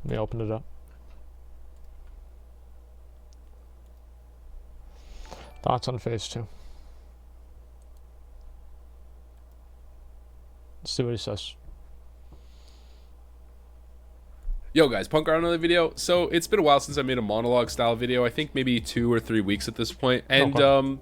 Let me open it up. Thoughts on phase 2. Let's see what he says. Yo guys, Punkrat on another video. So it's been a while since I made a monologue style video. I think maybe 2 or 3 weeks at this point. And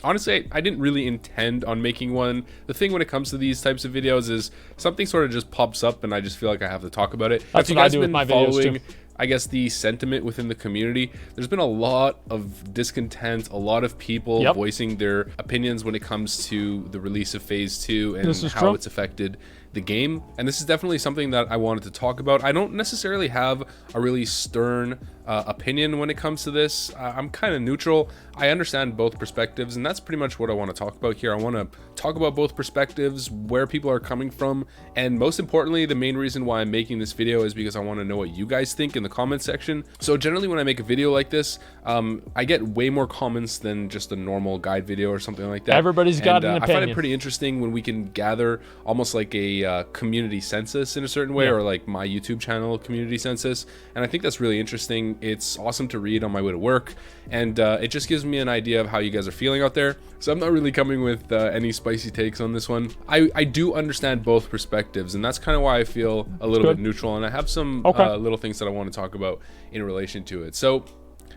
honestly, I didn't really intend on making one. The thing when it comes to these types of videos is something sort of just pops up and I just feel like I have to talk about it. That's what I do with my videos too. I guess the sentiment within the community, there's been a lot of discontent, a lot of people voicing their opinions when it comes to the release of phase 2 and how it's affected the game. And this is definitely something that I wanted to talk about. I don't necessarily have a really stern opinion when it comes to this. I'm kind of neutral. I understand both perspectives, and that's pretty much what I want to talk about here. I want to talk about both perspectives, where people are coming from, and most importantly, the main reason why I'm making this video is because I want to know what you guys think in the comment section. So generally when I make a video like this, I get way more comments than just a normal guide video or something like that. Everybody's got an opinion. I find it pretty interesting when we can gather almost like a community census in a certain way, or like my YouTube channel community census, and I think that's really interesting. It's awesome to read on my way to work, and it just gives me an idea of how you guys are feeling out there. So I'm not really coming with any spicy takes on this one. I do understand both perspectives, and that's kind of why I feel a little bit neutral, and I have some little things that I want to talk about in relation to it. So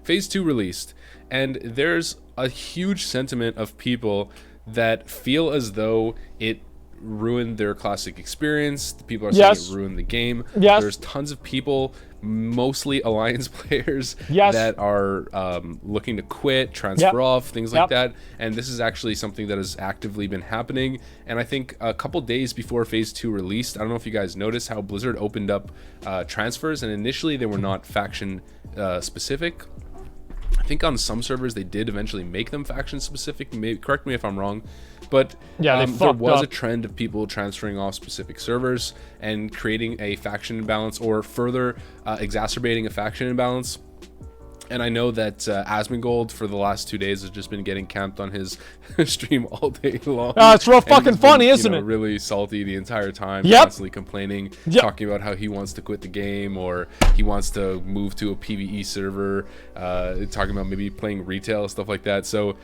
phase 2 released, and there's a huge sentiment of people that feel as though it ruined their classic experience. People are saying it ruined the game. There's tons of people, mostly Alliance players, that are looking to quit, transfer off, things like that. And this is actually something that has actively been happening. And I think a couple days before phase 2 released, I don't know if you guys noticed how Blizzard opened up transfers, and initially they were not faction specific. I think on some servers they did eventually make them faction specific. Maybe, correct me if I'm wrong, but there was a trend of people transferring off specific servers and creating a faction imbalance, or further exacerbating a faction imbalance. And I know that Asmongold for the last 2 days has just been getting camped on his stream all day long. It's real fucking funny, isn't it? Really salty the entire time, constantly complaining, talking about how he wants to quit the game, or he wants to move to a PvE server, talking about maybe playing retail, stuff like that. So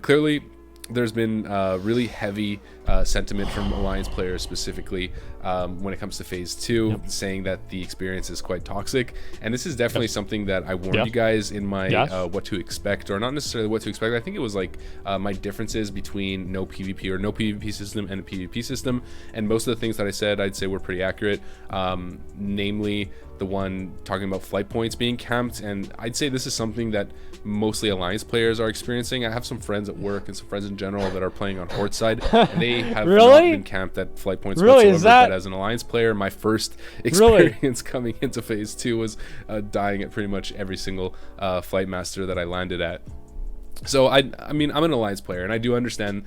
clearly there's been really heavy sentiment from Alliance players specifically when it comes to phase 2, saying that the experience is quite toxic. And this is definitely something that I warned you guys in my what to expect, or not necessarily what to expect. I think it was like my differences between no PvP or no PvP system and a PvP system, and most of the things that I said, I'd say were pretty accurate, namely the one talking about flight points being camped. And I'd say this is something that mostly Alliance players are experiencing. I have some friends at work and some friends in general that are playing on Horde side, and they have not been camped at flight points whatsoever. But as an Alliance player, my first experience coming into phase 2 was dying at pretty much every single flight master that I landed at. So I mean, I'm an Alliance player, and I do understand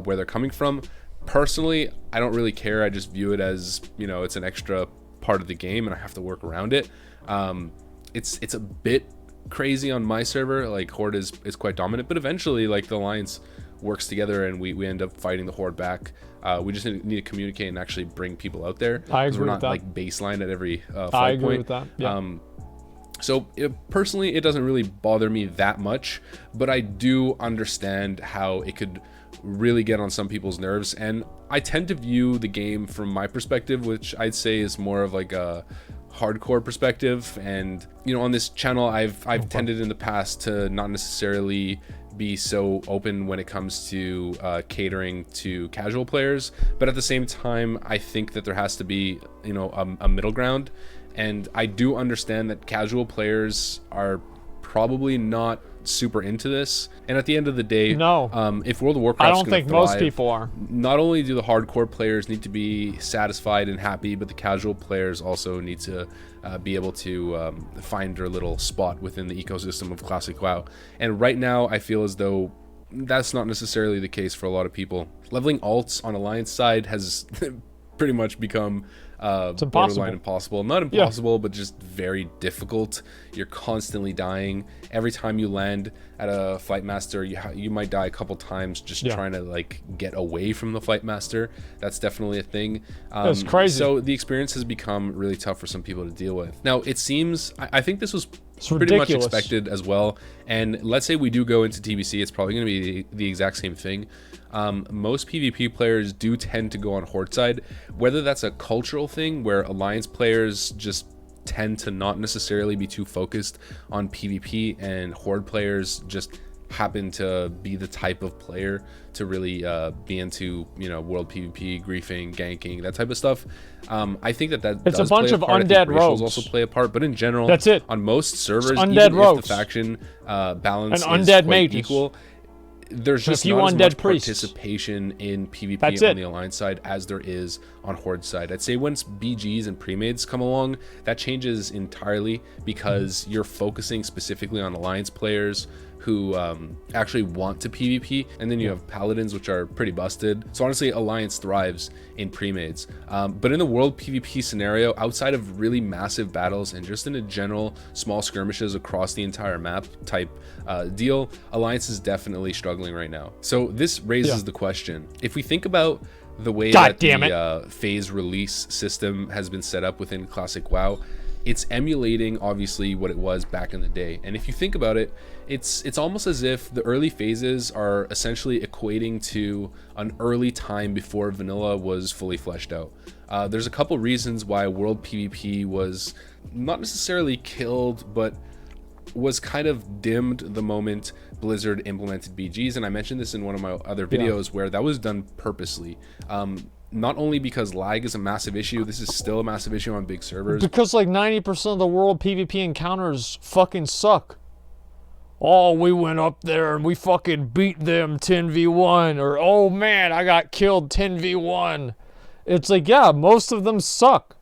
where they're coming from. Personally, I don't really care. I just view it as, you know, it's an extra part of the game and I have to work around it. It's a bit crazy on my server. Like Horde is quite dominant, but eventually like the Alliance works together and we end up fighting the Horde back. We just need to communicate and actually bring people out there. I agree we're not with that. Like baseline at every fight I agree point. with that. Yeah. So personally, it doesn't really bother me that much, but I do understand how it could really get on some people's nerves. And I tend to view the game from my perspective, which I'd say is more of like a hardcore perspective. And you know, on this channel, I've tended in the past to not necessarily be so open when it comes to catering to casual players, but at the same time, I think that there has to be, you know, a middle ground. And I do understand that casual players are probably not super into this, and at the end of the day, if World of Warcraft, I don't think most people are. Not only do the hardcore players need to be satisfied and happy, but the casual players also need to be able to find their little spot within the ecosystem of Classic WoW. And right now, I feel as though that's not necessarily the case for a lot of people. Leveling alts on Alliance side has pretty much become It's borderline impossible. Not impossible, but just very difficult. You're constantly dying. Every time you land at a flight master, you might die a couple times just trying to like get away from the flight master. That's definitely a thing. That's crazy. So the experience has become really tough for some people to deal with. Now it seems, I think this was pretty ridiculous. much expected as well. And let's say we do go into TBC, it's probably going to be the exact same thing. Most PvP players do tend to go on Horde side, whether that's a cultural thing where Alliance players just tend to not necessarily be too focused on PvP, and Horde players just happen to be the type of player to really be into, you know, world PvP, griefing, ganking, that type of stuff. I think that it's does a bunch play of part. undead rogues also play a part, but in general, that's it. On most servers, undead even rogues. if the faction balance and is undead quite mages. Equal, there's just few not as undead much priests. participation in PvP on the Alliance side as there is on Horde side. I'd say once BGs and premades come along, that changes entirely, because you're focusing specifically on Alliance players who actually want to PvP, and then you have paladins, which are pretty busted. So honestly, Alliance thrives in premades, but in the world PvP scenario, outside of really massive battles and just in a general small skirmishes across the entire map type deal, Alliance is definitely struggling right now. So this raises the question: if we think about the way that the phase release system has been set up within Classic WoW, it's emulating obviously what it was back in the day. And if you think about it, it's almost as if the early phases are essentially equating to an early time before vanilla was fully fleshed out. There's a couple reasons why world PvP was not necessarily killed, but was kind of dimmed the moment Blizzard implemented BGs. And I mentioned this in one of my other videos where that was done purposely. Not only because lag is a massive issue, this is still a massive issue on big servers. Because like 90% of the world PvP encounters fucking suck. Oh, we went up there and we fucking beat them 10v1. Or, oh man, I got killed 10v1. It's like, yeah, most of them suck.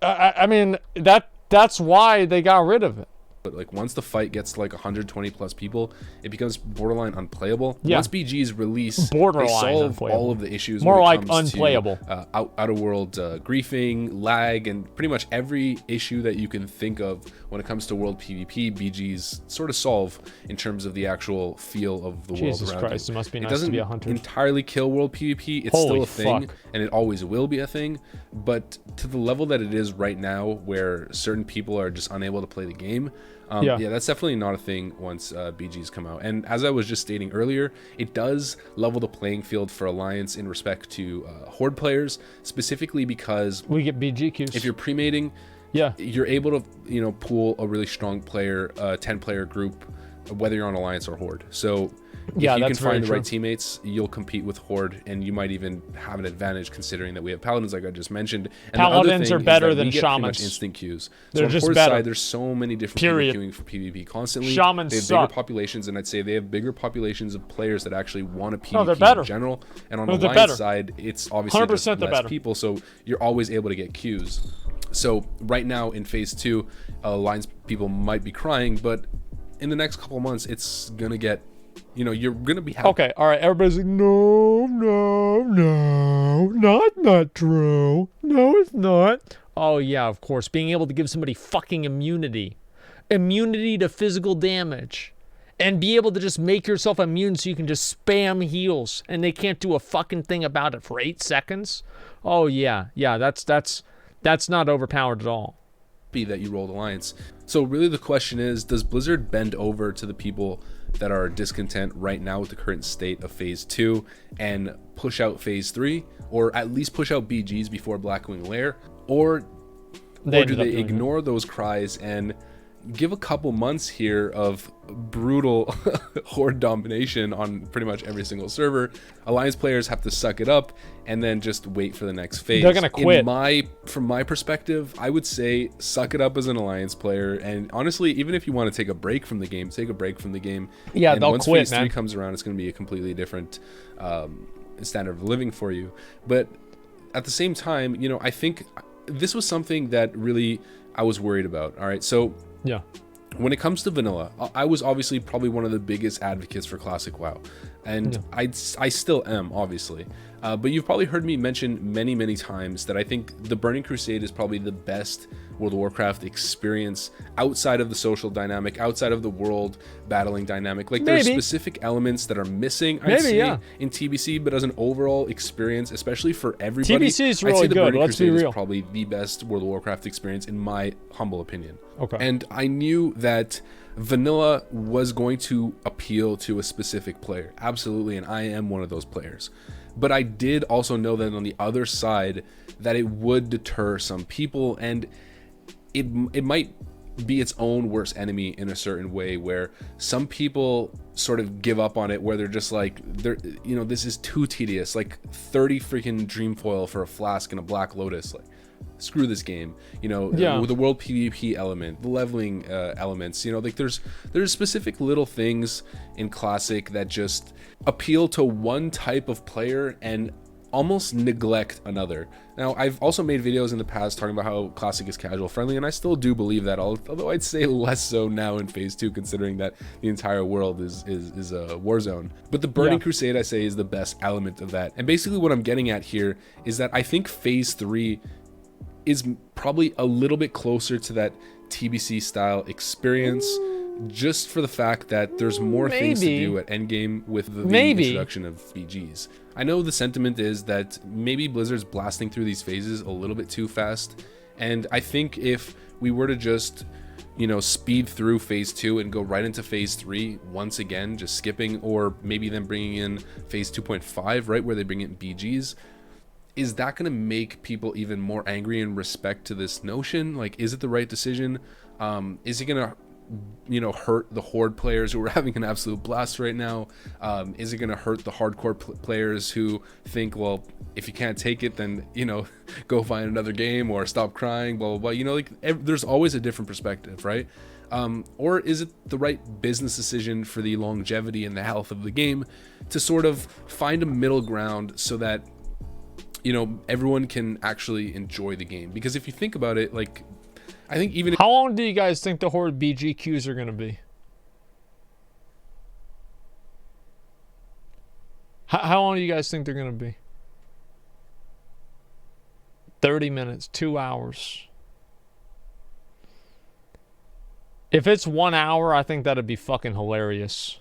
I mean, that's why they got rid of it. But like once the fight gets to like 120 plus people, it becomes borderline unplayable. Yeah. Once BGs release, borderline they solve unplayable. all of the issues. More when it like comes unplayable. To, out of world griefing, lag, and pretty much every issue that you can think of when it comes to world PvP, BGs sort of solve in terms of the actual feel of the world around Jesus Christ, you. it must be It nice doesn't to be a hunter. entirely kill world PvP. It's Holy still a thing, fuck. and it always will be a thing. But to the level that it is right now, where certain people are just unable to play the game, yeah, that's definitely not a thing once BGs come out. And as I was just stating earlier, it does level the playing field for Alliance in respect to Horde players, specifically because we get BG queues. if you're premating, you're able to, you know, pool a really strong player, 10-player group, whether you're on Alliance or Horde. So if you can find the right teammates, you'll compete with Horde, and you might even have an advantage considering that we have Paladins, like I just mentioned. And Paladins are better than Shamans. Pretty much Shamans. instant queues. They're so on just Horde better. side, there's so many different people queuing for PvP constantly. Shamans they have suck. bigger populations, and I'd say they have bigger populations of players that actually want to No, they're PvP better. in general. And on No, the they're Alliance better. side, it's obviously just 100% they're less better. people, so you're always able to get queues. So right now in phase 2, Alliance people might be crying, but in the next couple months, it's gonna get, you know, you're gonna be happy. Okay, all right. Everybody's like, no, not true. No, it's not. Oh yeah, of course. Being able to give somebody fucking immunity to physical damage, and be able to just make yourself immune so you can just spam heals, and they can't do a fucking thing about it for 8 seconds. Oh yeah, that's not overpowered at all. That you rolled Alliance. So really the question is, does Blizzard bend over to the people that are discontent right now with the current state of phase 2 and push out phase 3, or at least push out BGs before Blackwing Lair, or do they ignore those cries and give a couple months here of brutal Horde domination on pretty much every single server? Alliance players have to suck it up and then just wait for the next phase. They're gonna quit. From my perspective, I would say suck it up as an Alliance player, and honestly, even if you want to take a break from the game, take a break from the game. Yeah, and they'll once quit, phase man. 3 comes around, it's going to be a completely different standard of living for you. But at the same time, you know, I think this was something that really I was worried about. All right, so Yeah. when it comes to vanilla, I was obviously probably one of the biggest advocates for Classic WoW, and I still am, obviously. But you've probably heard me mention many times that I think the Burning Crusade is probably the best World of Warcraft experience outside of the social dynamic, outside of the world battling dynamic. Like, there's specific elements that are missing, I'd say, in TBC, but as an overall experience, especially for everybody, TBC is really good. Let's be real. Is probably the best World of Warcraft experience in my humble opinion. Okay. And I knew that vanilla was going to appeal to a specific player, absolutely, and I am one of those players. But I did also know that on the other side that it would deter some people, and it might be its own worst enemy in a certain way, where some people sort of give up on it, where they're just like, this is too tedious, like 30 freaking Dreamfoil for a flask and a Black Lotus, like screw this game, with the world PvP element, the leveling elements, like there's specific little things in Classic that just appeal to one type of player and almost neglect another. Now, I've also made videos in the past talking about how Classic is casual friendly, and I still do believe that, although I'd say less so now in Phase 2, considering that the entire world is a war zone. But the Burning Crusade, I say, is the best element of that. And basically what I'm getting at here is that I think Phase 3 is probably a little bit closer to that TBC style experience, just for the fact that there's more things to do at endgame with the introduction of BGs. I know the sentiment is that maybe Blizzard's blasting through these phases a little bit too fast, and I think if we were to just speed through Phase 2 and go right into Phase 3 once again, just skipping, or maybe then bringing in Phase 2.5, right, where they bring in BGs, is that going to make people even more angry in respect to this notion? Like, is it the right decision? Is it going to hurt the Horde players who are having an absolute blast right now? Is it going to hurt the hardcore players who think, well, if you can't take it, then go find another game or stop crying, blah blah blah. There's always a different perspective, right? Or is it the right business decision for the longevity and the health of the game to sort of find a middle ground so that everyone can actually enjoy the game? Because if you think about it, like, I think even... How long do you guys think the Horde BG queues are going to be? How long do you guys think they're going to be? 30 minutes, 2 hours. If it's 1 hour, I think that'd be fucking hilarious.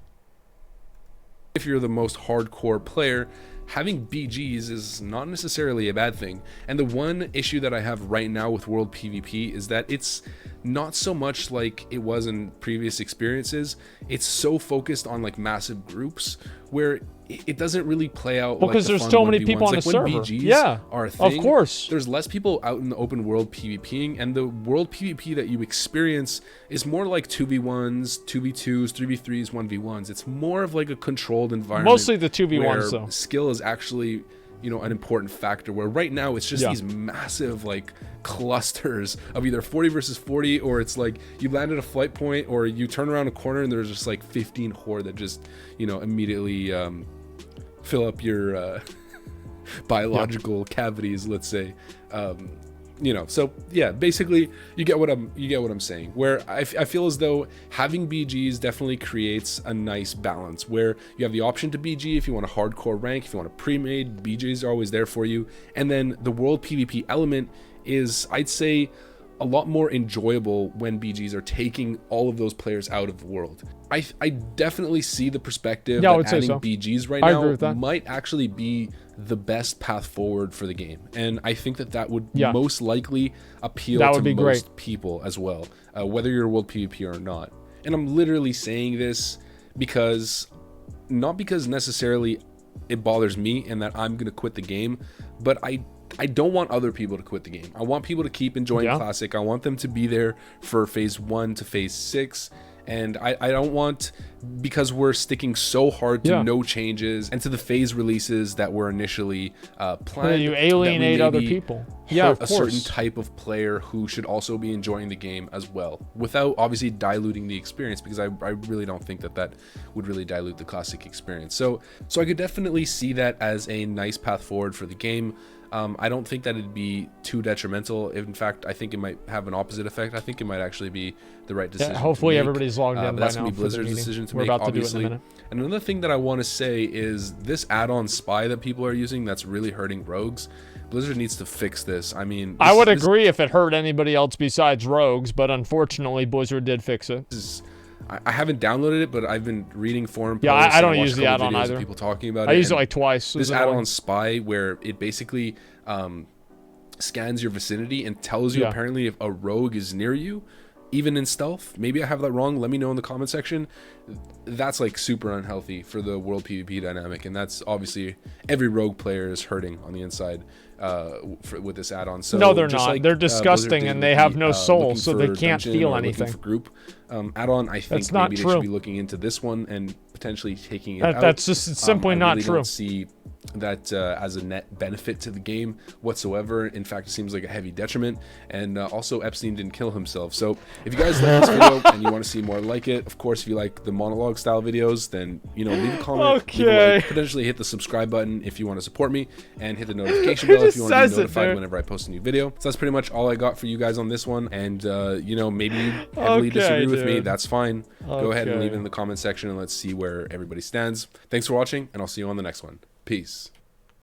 If you're the most hardcore player, having BGs is not necessarily a bad thing. And the one issue that I have right now with World PvP is that it's not so much like it was in previous experiences. It's so focused on like massive groups where it doesn't really play out. Well, because there's so many people on the server. BGs are a thing, of course. There's less people out in the open world PvPing, and the world PvP that you experience is more like 2v1s, 2v2s, 3v3s, 1v1s. It's more of like a controlled environment. Mostly the 2v1s, though. Skill is actually, an important factor, where right now it's just these massive like clusters of either 40 versus 40, or it's like you land at a flight point, or you turn around a corner and there's just like 15 horde that just immediately fill up your biological cavities, let's say. So yeah, basically you get what I'm saying, where I feel as though having BGs definitely creates a nice balance, where you have the option to BG if you want a hardcore rank, if you want a pre-made, BGs are always there for you. And then the world PvP element is, I'd say, a lot more enjoyable when BGs are taking all of those players out of the world. I definitely see the perspective that adding BGs right now might actually be the best path forward for the game, and I think that would most likely appeal to most people as well, whether you're a world PvP or not. And I'm literally saying this because, not because necessarily it bothers me and that I'm gonna quit the game, but I don't want other people to quit the game. I want people to keep enjoying Classic. I want them to be there for Phase 1 to Phase 6. And I don't want, because we're sticking so hard to no changes and to the phase releases that were initially planned, you alienate other people. Of course. A certain type of player who should also be enjoying the game as well, without obviously diluting the experience, because I really don't think that would really dilute the Classic experience. So I could definitely see that as a nice path forward for the game. I don't think that it'd be too detrimental. In fact, I think it might have an opposite effect. I think it might actually be the right decision. Yeah, hopefully to make. everybody's logged in by that's now gonna be for the Blizzard's meeting. decision to We're make, about to obviously. do it in a minute. And another thing that I want to say is this add-on spy that people are using that's really hurting rogues. Blizzard needs to fix this. I mean, I would agree if it hurt anybody else besides rogues, but unfortunately Blizzard did fix it. I haven't downloaded it, but I've been reading forum posts. Yeah, I don't and use the add-on either. People talking about it. I used it like twice. This add-on spy, where it basically scans your vicinity and tells you apparently if a rogue is near you, even in stealth. Maybe I have that wrong. Let me know in the comment section. That's like super unhealthy for the world PvP dynamic, and that's obviously every rogue player is hurting on the inside with this add-on. So no, they're not. Like, they're disgusting and they have no soul, so they can't feel anything. For group add-on, I think maybe they should be looking into this one and potentially taking it out. That's just simply not true. I don't see that as a net benefit to the game whatsoever. In fact, it seems like a heavy detriment. And also, Epstein didn't kill himself. So if you guys like this video and you want to see more like it, of course, if you like the monologue style videos, then leave a comment, leave a like, potentially hit the subscribe button if you want to support me, and hit the notification bell if you want to be notified whenever I post a new video. So that's pretty much all I got for you guys on this one. And maybe you heavily disagree with me. That's fine. Go ahead and leave it in the comment section and let's see where everybody stands. Thanks for watching, and I'll see you on the next one. Peace.